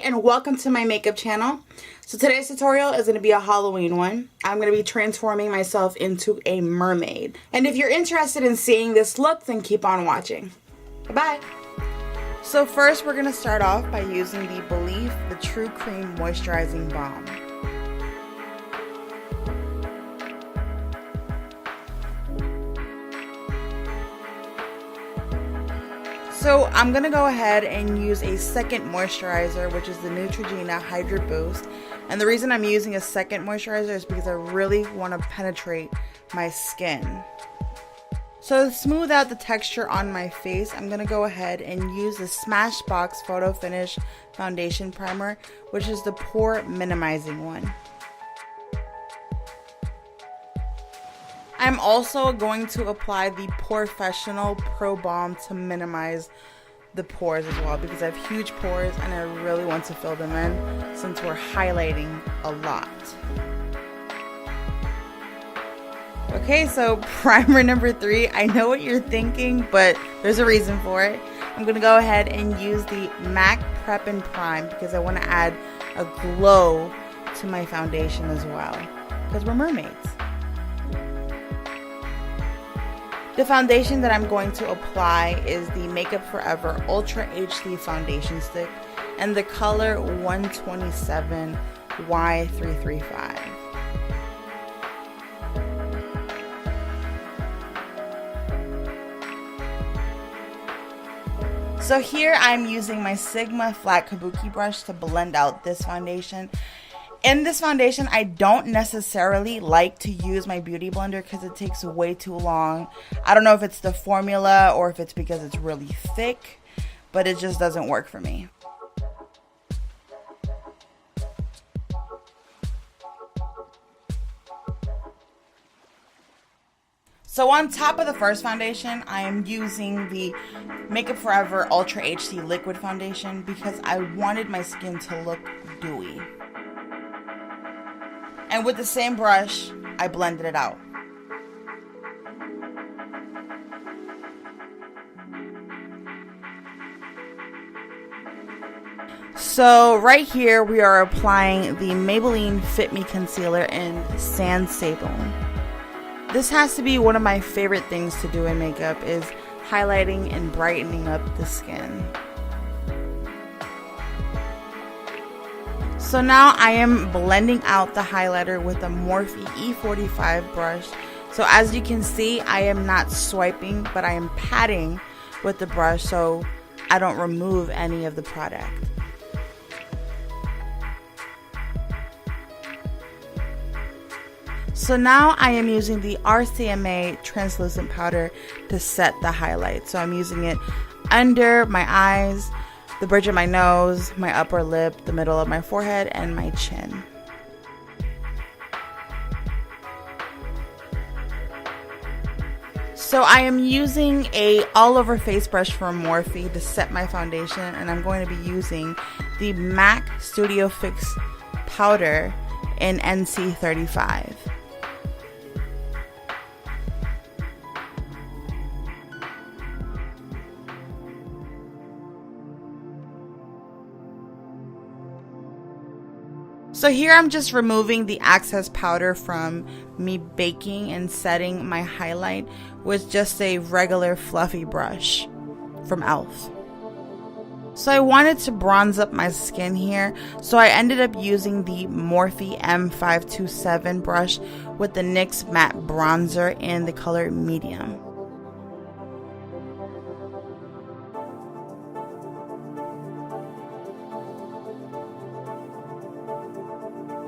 and welcome to my makeup channel. So today's tutorial is going to be a Halloween one. I'm going to be transforming myself into a mermaid. And if you're interested in seeing this look, then keep on watching. Bye-bye. So first we're going to start off by using the Belief the True Cream Moisturizing Balm. So I'm going to go ahead and use a second moisturizer, which is the Neutrogena Hydra Boost. And the reason I'm using a second moisturizer is because I really want to penetrate my skin. So to smooth out the texture on my face, I'm going to go ahead and use the Smashbox Photo Finish Foundation Primer, which is the pore minimizing one. I'm also going to apply the Porefessional Pro Balm to minimize the pores as well, because I have huge pores and I really want to fill them in since we're highlighting a lot. Okay, so primer number 3. I know what you're thinking, but there's a reason for it. I'm going to go ahead and use the MAC Prep and Prime because I want to add a glow to my foundation as well, because we're mermaids. The foundation that I'm going to apply is the Makeup Forever Ultra HD Foundation Stick and the color 127Y335. So here I'm using my Sigma flat kabuki brush to blend out this foundation. In this foundation, I don't necessarily like to use my beauty blender because it takes way too long. I don't know if it's the formula or if it's because it's really thick, but it just doesn't work for me. So on top of the first foundation, I am using the Makeup Forever Ultra HD Liquid Foundation because I wanted my skin to look dewy. And with the same brush, I blended it out. So right here, we are applying the Maybelline Fitme Concealer in Sand Sable. This has to be one of my favorite things to do in makeup, is highlighting and brightening up the skin. So now I am blending out the highlighter with a Morphe E45 brush. So as you can see, I am not swiping, but I am patting with the brush so I don't remove any of the product. So now I am using the RCMA translucent powder to set the highlight. So I'm using it under my eyes, the bridge of my nose, my upper lip, the middle of my forehead, and my chin. So I am using a all-over face brush from Morphe to set my foundation, and I'm going to be using the MAC Studio Fix powder in NC35. So here I'm just removing the excess powder from me baking and setting my highlight with just a regular fluffy brush from e.l.f. So I wanted to bronze up my skin here, so I ended up using the Morphe M527 brush with the NYX Matte Bronzer in the color Medium.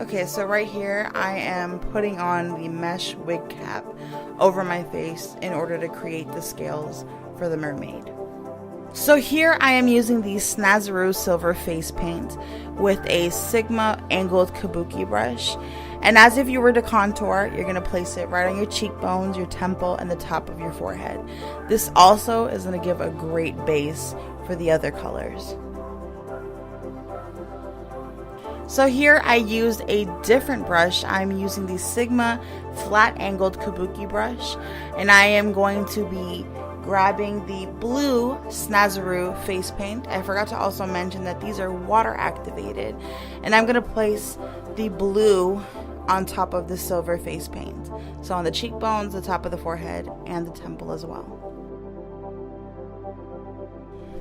Okay, so right here I am putting on the mesh wig cap over my face in order to create the scales for the mermaid. So here I am using the Snazaroo Silver Face Paint with a Sigma angled kabuki brush. And as if you were to contour, you're going to place it right on your cheekbones, your temple, and the top of your forehead. This also is going to give a great base for the other colors. So here I used a different brush. I'm using the Sigma flat angled kabuki brush, and I am going to be grabbing the blue Snazaroo face paint. I forgot to also mention that these are water activated, and I'm going to place the blue on top of the silver face paint. So on the cheekbones, the top of the forehead, and the temple as well.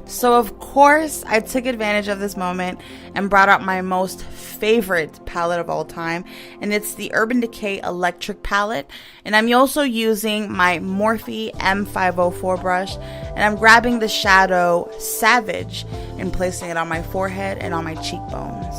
So of course, I took advantage of this moment and brought out my most favorite palette of all time, and it's the Urban Decay Electric palette. And I'm also using my Morphe M504 brush, and I'm grabbing the shadow Savage and placing it on my forehead and on my cheekbones.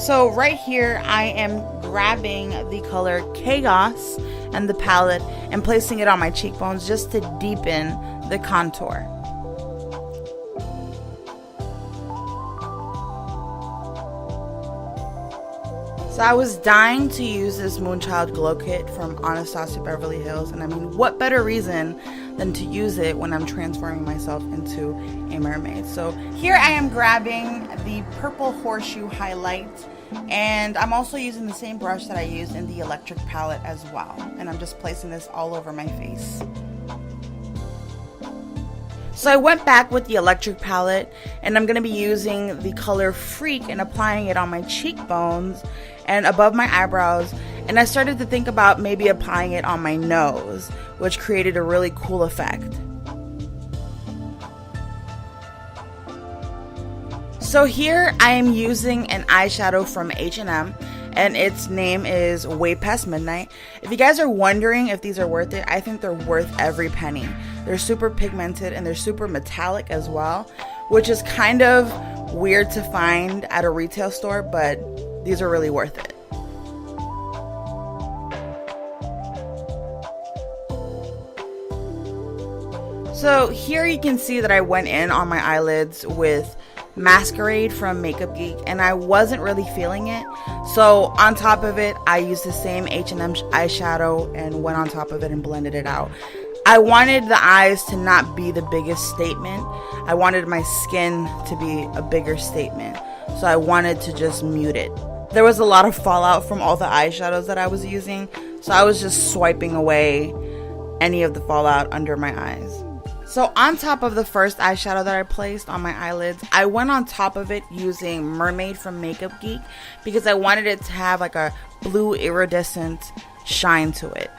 So right here, I am grabbing the color Chaos and the palette and placing it on my cheekbones just to deepen the contour. So I was dying to use this Moonchild Glow Kit from Anastasia Beverly Hills, and I mean, what better reason than to use it when I'm transforming myself into a mermaid. So here I am grabbing the Purple Horseshoe highlight, and I'm also using the same brush that I used in the electric palette as well, and I'm just placing this all over my face. So I went back with the electric palette, and I'm going to be using the color Freak and applying it on my cheekbones and above my eyebrows, and I started to think about maybe applying it on my nose, which created a really cool effect. So here I am using an eyeshadow from H&M, and its name is Way Past Midnight. If you guys are wondering if these are worth it, I think they're worth every penny. They're super pigmented and they're super metallic as well, which is kind of weird to find at a retail store, but these are really worth it. So here you can see that I went in on my eyelids with Masquerade from Makeup Geek, and I wasn't really feeling it. So on top of it, I used the same H&M eyeshadow and went on top of it and blended it out. I wanted the eyes to not be the biggest statement. I wanted my skin to be a bigger statement. So I wanted to just mute it. There was a lot of fallout from all the eyeshadows that I was using, so I was just swiping away any of the fallout under my eyes. So on top of the first eyeshadow that I placed on my eyelids, I went on top of it using Mermaid from Makeup Geek because I wanted it to have like a blue iridescent shine to it.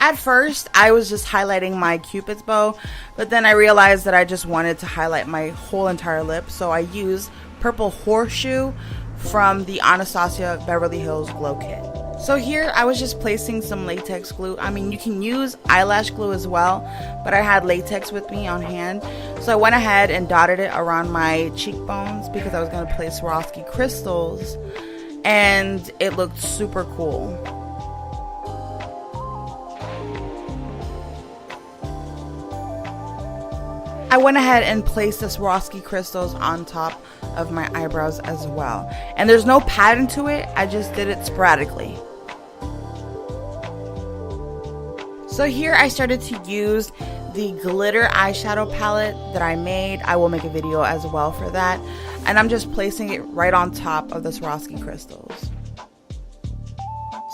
At first, I was just highlighting my Cupid's bow, but then I realized that I just wanted to highlight my whole entire lip, so I used Purple Horseshoe from the Anastasia Beverly Hills Glow Kit. So here I was just placing some latex glue. I mean, you can use eyelash glue as well, but I had latex with me on hand. So I went ahead and dotted it around my cheekbones because I was going to place Swarovski crystals, and it looked super cool. I went ahead and placed the Swarovski crystals on top of my eyebrows as well. And there's no pattern to it, I just did it sporadically. So here I started to use the glitter eyeshadow palette that I made. I will make a video as well for that. And I'm just placing it right on top of the Swarovski crystals.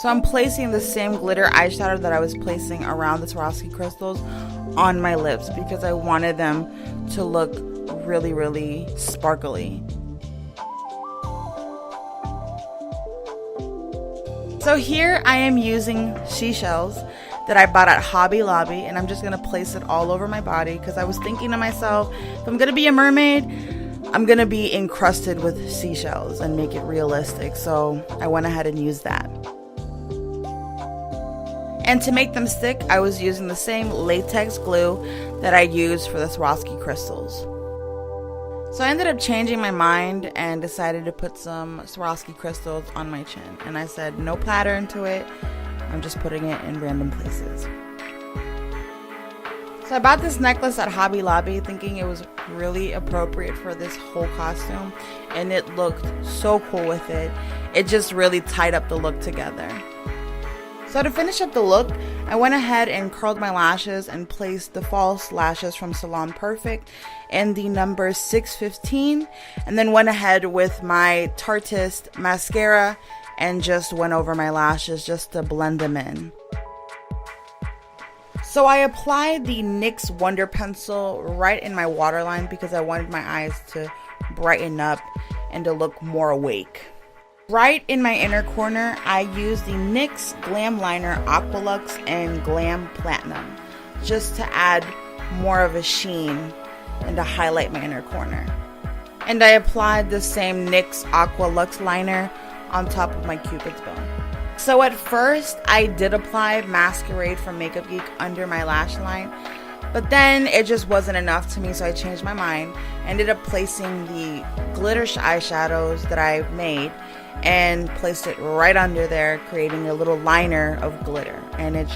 So I'm placing the same glitter eyeshadow that I was placing around the Swarovski crystals on my lips because I wanted them to look really, really sparkly. So here I am using seashells that I bought at Hobby Lobby, and I'm just going to place it all over my body because I was thinking to myself, if I'm going to be a mermaid, I'm going to be encrusted with seashells and make it realistic. So I went ahead and used that. And to make them stick, I was using the same latex glue that I used for the Swarovski crystals. So I ended up changing my mind and decided to put some Swarovski crystals on my chin. And I said no pattern to it. I'm just putting it in random places. So I bought this necklace at Hobby Lobby thinking it was really appropriate for this whole costume. And it looked so cool with it. It just really tied up the look together. So to finish up the look, I went ahead and curled my lashes and placed the false lashes from Salon Perfect in the number 615, and then went ahead with my Tarteist mascara and just went over my lashes just to blend them in. So I applied the NYX Wonder Pencil right in my waterline because I wanted my eyes to brighten up and to look more awake. Right in my inner corner, I used the NYX Glam Liner Aqualux and Glam Platinum just to add more of a sheen and to highlight my inner corner. And I applied the same NYX Aqualux liner on top of my Cupid's bow. So at first, I did apply Masquerade from Makeup Geek under my lash line, but then it just wasn't enough to me, so I changed my mind. I ended up placing the glitter eyeshadows that I made and placed it right under there, creating a little liner of glitter, and it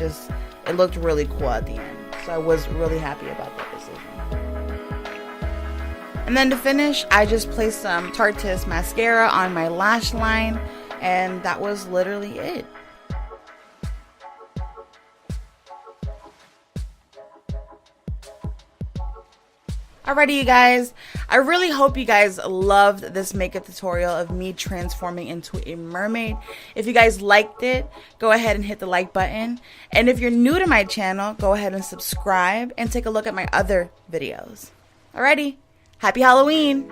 looked really cool at the end. So I was really happy about that decision. And then to finish, I just placed some Tarteist mascara on my lash line, and that was literally it. Alrighty, you guys, I really hope you guys loved this makeup tutorial of me transforming into a mermaid. If you guys liked it, go ahead and hit the like button. And if you're new to my channel, go ahead and subscribe and take a look at my other videos. Alrighty, happy Halloween!